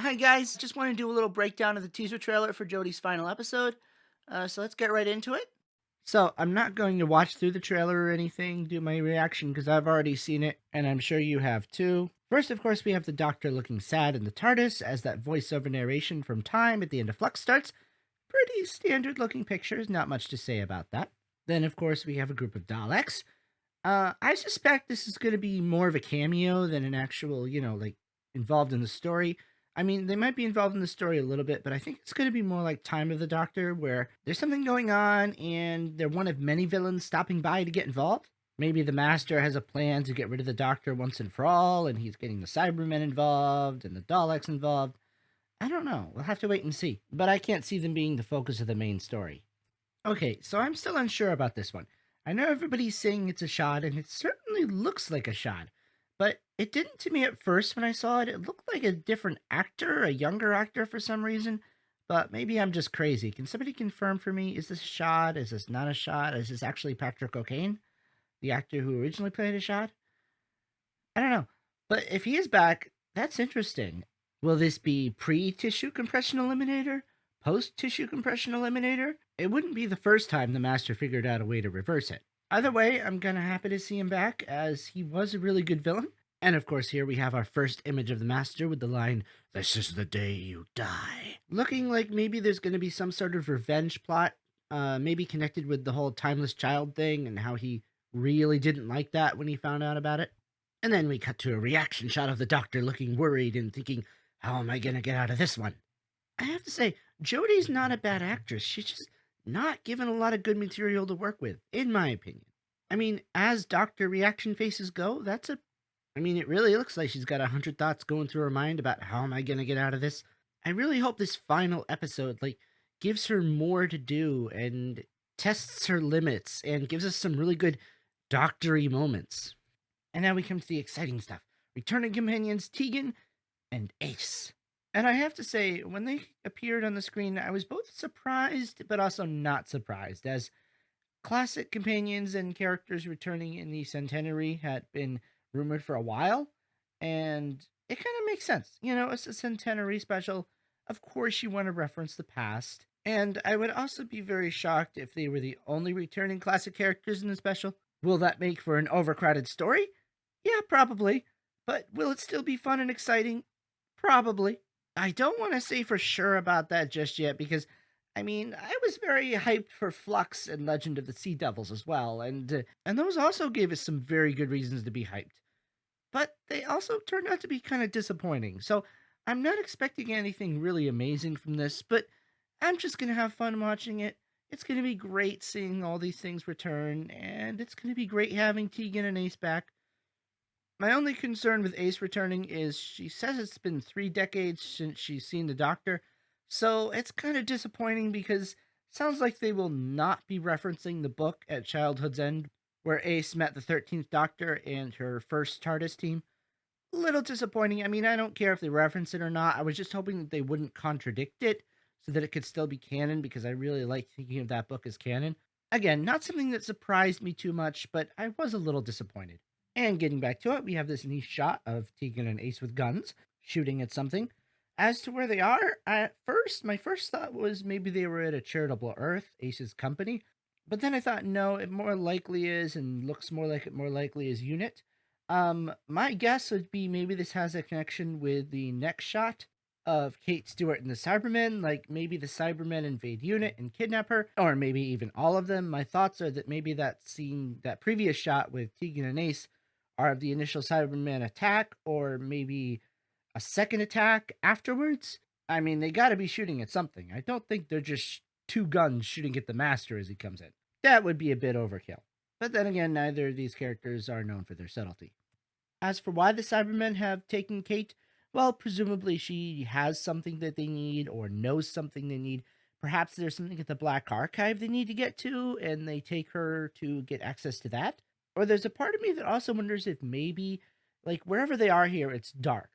Hi guys, just want to do a little breakdown of the teaser trailer for Jodie's final episode. So let's get right into it. So I'm not going to watch through the trailer or anything, do my reaction because I've already seen it, and I'm sure you have too. First, of course, we have the Doctor looking sad in the TARDIS as that voiceover narration from Time at the end of Flux starts. Pretty standard looking pictures, not much to say about that. Then, of course, we have a group of Daleks. I suspect this is going to be more of a cameo than an actual, like involved in the story. I mean, they might be involved in the story a little bit, but I think it's going to be more like Time of the Doctor, where there's something going on and they're one of many villains stopping by to get involved. Maybe the Master has a plan to get rid of the Doctor once and for all, and he's getting the Cybermen involved and the Daleks involved. I don't know. We'll have to wait and see. But I can't see them being the focus of the main story. Okay, so I'm still unsure about this one. I know everybody's saying it's a shot, and it certainly looks like a shot, but it didn't to me at first when I saw it. It looked like a different actor, a younger actor for some reason, but maybe I'm just crazy. Can somebody confirm for me? Is this a shot? Is this not a shot? Is this actually Patrick O'Kane, the actor who originally played a shot? I don't know. But if he is back, that's interesting. Will this be pre-tissue compression eliminator? Post-tissue compression eliminator? It wouldn't be the first time the Master figured out a way to reverse it. Either way, I'm kind of happy to see him back, as he was a really good villain. And of course, here we have our first image of the Master with the line, "This is the day you die." Looking like maybe there's going to be some sort of revenge plot, maybe connected with the whole timeless child thing and how he really didn't like that when he found out about it. And then we cut to a reaction shot of the Doctor looking worried and thinking, how am I going to get out of this one? I have to say, Jodie's not a bad actress. She's just not given a lot of good material to work with, in my opinion. I mean, as Doctor reaction faces go, it really looks like she's got 100 thoughts going through her mind about how am I going to get out of this. I really hope this final episode, gives her more to do and tests her limits and gives us some really good doctory moments. And now we come to the exciting stuff. Returning companions Tegan and Ace. And I have to say, when they appeared on the screen, I was both surprised but also not surprised, as classic companions and characters returning in the centenary had been rumored for a while, and it kind of makes sense. You know, it's a centenary special. Of course, you want to reference the past. And I would also be very shocked if they were the only returning classic characters in the special. Will that make for an overcrowded story? Yeah, probably. But will it still be fun and exciting? Probably. I don't want to say for sure about that just yet because, I was very hyped for Flux and Legend of the Sea Devils as well, and those also gave us some very good reasons to be hyped. But they also turned out to be kind of disappointing. So I'm not expecting anything really amazing from this, but I'm just gonna have fun watching it. It's gonna be great seeing all these things return, and it's gonna be great having Tegan and Ace back. My only concern with Ace returning is she says it's been 3 decades since she's seen the Doctor, so it's kind of disappointing because it sounds like they will not be referencing the book at Childhood's End, where Ace met the 13th Doctor and her first TARDIS team. A little disappointing. I don't care if they reference it or not. I was just hoping that they wouldn't contradict it so that it could still be canon because I really like thinking of that book as canon. Again, not something that surprised me too much, but I was a little disappointed. And getting back to it, we have this neat shot of Tegan and Ace with guns shooting at something. As to where they are, at first, my first thought was maybe they were at a charitable Earth, Ace's company. But then I thought, no, it more likely is, and looks more likely is Unit. My guess would be maybe this has a connection with the next shot of Kate Stewart and the Cybermen, like maybe the Cybermen invade Unit and kidnap her, or maybe even all of them. My thoughts are that maybe that scene, that previous shot with Tegan and Ace, are of the initial Cyberman attack, or maybe a second attack afterwards. They gotta be shooting at something. I don't think they're just two guns shooting at the Master as he comes in. That would be a bit overkill. But then again, neither of these characters are known for their subtlety. As for why the Cybermen have taken Kate, well, presumably she has something that they need or knows something they need. Perhaps there's something at the Black Archive they need to get to, and they take her to get access to that. Or there's a part of me that also wonders if maybe, like, wherever they are here, it's dark.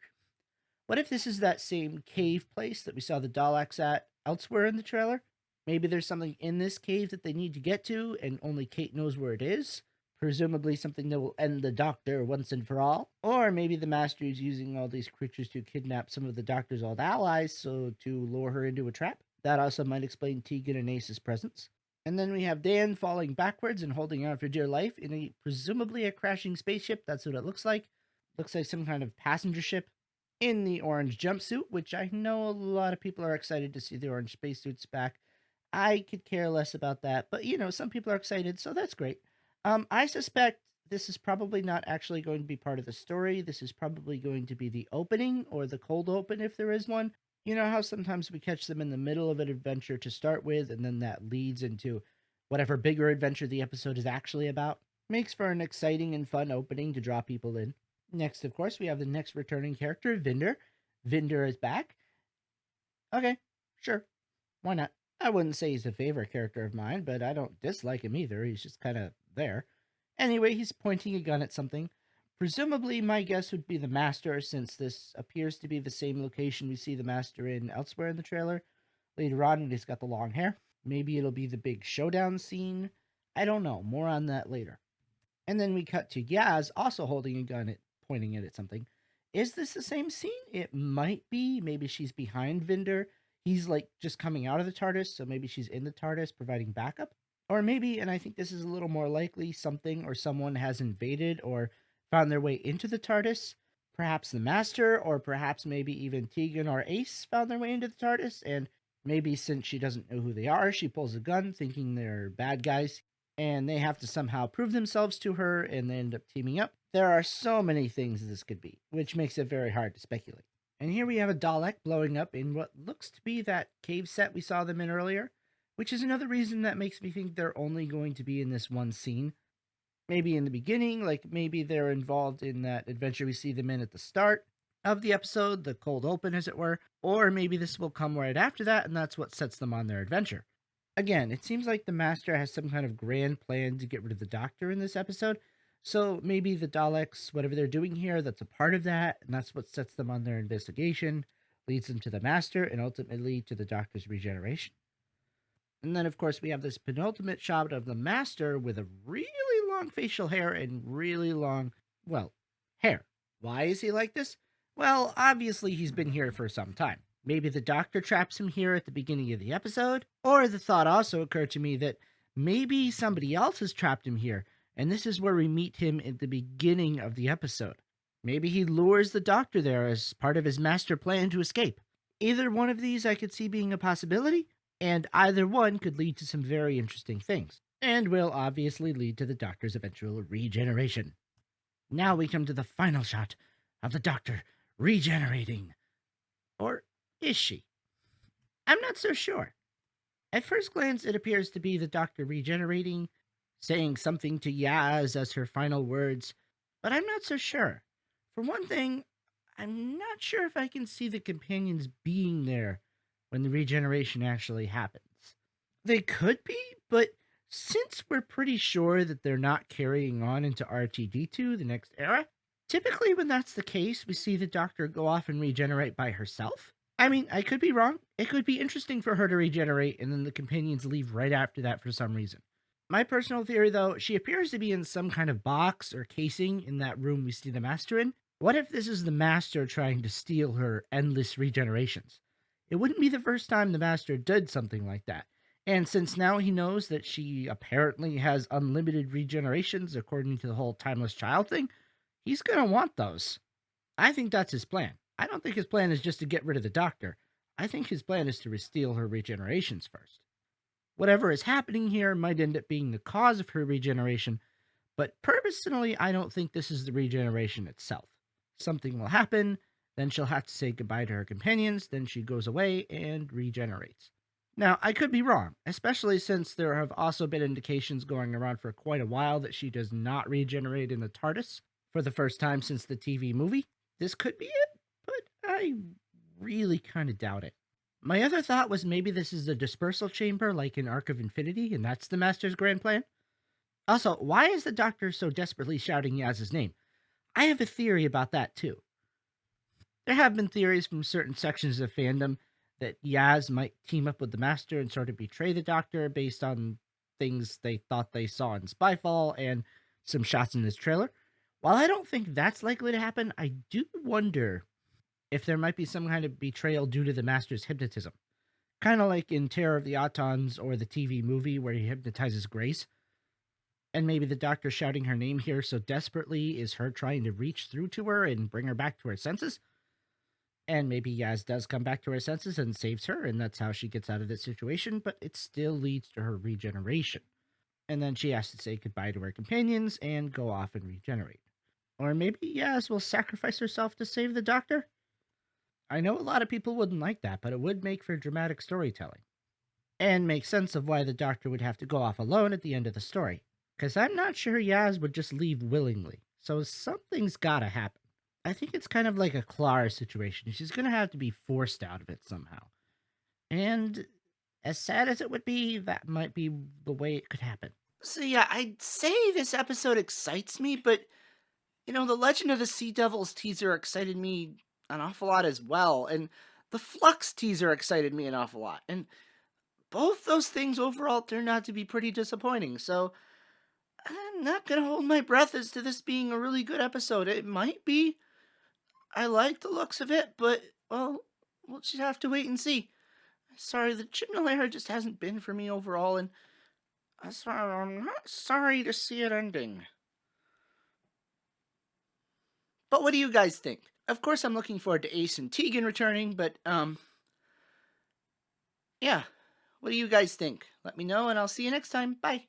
What if this is that same cave place that we saw the Daleks at elsewhere in the trailer? Maybe there's something in this cave that they need to get to, and only Kate knows where it is. presumably something that will end the Doctor once and for all. Or maybe the Master is using all these creatures to kidnap some of the Doctor's old allies, so to lure her into a trap. That also might explain Tegan and Ace's presence. And then we have Dan falling backwards and holding on for dear life in presumably a crashing spaceship. That's what it looks like. Looks like some kind of passenger ship in the orange jumpsuit, which I know a lot of people are excited to see the orange spacesuits back. I could care less about that, but some people are excited, so that's great. I suspect this is probably not actually going to be part of the story. This is probably going to be the opening or the cold open if there is one. You know how sometimes we catch them in the middle of an adventure to start with, and then that leads into whatever bigger adventure the episode is actually about? Makes for an exciting and fun opening to draw people in. Next, of course, we have the next returning character, Vinder. Vinder is back. Okay, sure. Why not? I wouldn't say he's a favorite character of mine, but I don't dislike him either. He's just kind of there. Anyway, he's pointing a gun at something. Presumably, my guess would be the Master, since this appears to be the same location we see the Master in elsewhere in the trailer. Later on, when he's got the long hair. Maybe it'll be the big showdown scene. I don't know. More on that later. And then we cut to Yaz also holding a gun pointing it at something. Is this the same scene? It might be. Maybe she's behind Vinder. He's like just coming out of the TARDIS, so maybe she's in the TARDIS providing backup. Or maybe, and I think this is a little more likely, something or someone has invaded or found their way into the TARDIS. Perhaps the Master, or perhaps maybe even Tegan or Ace found their way into the TARDIS, and maybe since she doesn't know who they are, she pulls a gun thinking they're bad guys, and they have to somehow prove themselves to her, and they end up teaming up. There are so many things this could be, which makes it very hard to speculate. And here we have a Dalek blowing up in what looks to be that cave set we saw them in earlier, which is another reason that makes me think they're only going to be in this one scene. Maybe in the beginning, like maybe they're involved in that adventure we see them in at the start of the episode, the cold open as it were, or maybe this will come right after that and that's what sets them on their adventure. Again, it seems like the Master has some kind of grand plan to get rid of the Doctor in this episode, so maybe the Daleks, whatever they're doing here, that's a part of that, and that's what sets them on their investigation, leads them to the Master, and ultimately to the Doctor's regeneration. And then, of course, we have this penultimate shot of the Master with a really long facial hair and really long, well, hair. Why is he like this? Well, obviously he's been here for some time. Maybe the Doctor traps him here at the beginning of the episode, or the thought also occurred to me that maybe somebody else has trapped him here, and this is where we meet him at the beginning of the episode. Maybe he lures the Doctor there as part of his master plan to escape. Either one of these I could see being a possibility, and either one could lead to some very interesting things, and will obviously lead to the Doctor's eventual regeneration. Now we come to the final shot of the Doctor regenerating. Or is she? I'm not so sure. At first glance, it appears to be the Doctor regenerating, saying something to Yaz as her final words, but I'm not so sure. For one thing, I'm not sure if I can see the companions being there when the regeneration actually happens. They could be, but since we're pretty sure that they're not carrying on into RTD2, the next era, typically when that's the case, we see the Doctor go off and regenerate by herself. I mean, I could be wrong. It could be interesting for her to regenerate and then the companions leave right after that for some reason. My personal theory, though, she appears to be in some kind of box or casing in that room we see the Master in. What if this is the Master trying to steal her endless regenerations? It wouldn't be the first time the Master did something like that. And since now he knows that she apparently has unlimited regenerations according to the whole timeless child thing, he's going to want those. I think that's his plan. I don't think his plan is just to get rid of the Doctor. I think his plan is to steal her regenerations first. Whatever is happening here might end up being the cause of her regeneration, but personally, I don't think this is the regeneration itself. Something will happen, then she'll have to say goodbye to her companions, then she goes away and regenerates. Now, I could be wrong, especially since there have also been indications going around for quite a while that she does not regenerate in the TARDIS for the first time since the TV movie. This could be it, but I really kind of doubt it. My other thought was maybe this is a dispersal chamber like in Arc of Infinity, and that's the Master's grand plan. Also, why is the Doctor so desperately shouting Yaz's name? I have a theory about that too. There have been theories from certain sections of fandom that Yaz might team up with the Master and sort of betray the Doctor based on things they thought they saw in Spyfall, and some shots in this trailer. While I don't think that's likely to happen, I do wonder if there might be some kind of betrayal due to the Master's hypnotism. Kind of like in Terror of the Autons or the TV movie where he hypnotizes Grace. And maybe the Doctor shouting her name here so desperately is her trying to reach through to her and bring her back to her senses. And maybe Yaz does come back to her senses and saves her, and that's how she gets out of this situation, but it still leads to her regeneration. And then she has to say goodbye to her companions and go off and regenerate. Or maybe Yaz will sacrifice herself to save the Doctor? I know a lot of people wouldn't like that, but it would make for dramatic storytelling. And make sense of why the Doctor would have to go off alone at the end of the story. Because I'm not sure Yaz would just leave willingly, so something's gotta happen. I think it's kind of like a Clara situation. She's gonna have to be forced out of it somehow. And as sad as it would be, that might be the way it could happen. So yeah, I'd say this episode excites me, but the Legend of the Sea Devils teaser excited me an awful lot as well, and the Flux teaser excited me an awful lot, and both those things overall turned out to be pretty disappointing, so I'm not gonna hold my breath as to this being a really good episode. It might be. I like the looks of it, but, well, we'll just have to wait and see. Sorry, the Chibnall era just hasn't been for me overall, and I'm not sorry to see it ending. But what do you guys think? Of course, I'm looking forward to Ace and Tegan returning, but, yeah. What do you guys think? Let me know, and I'll see you next time. Bye.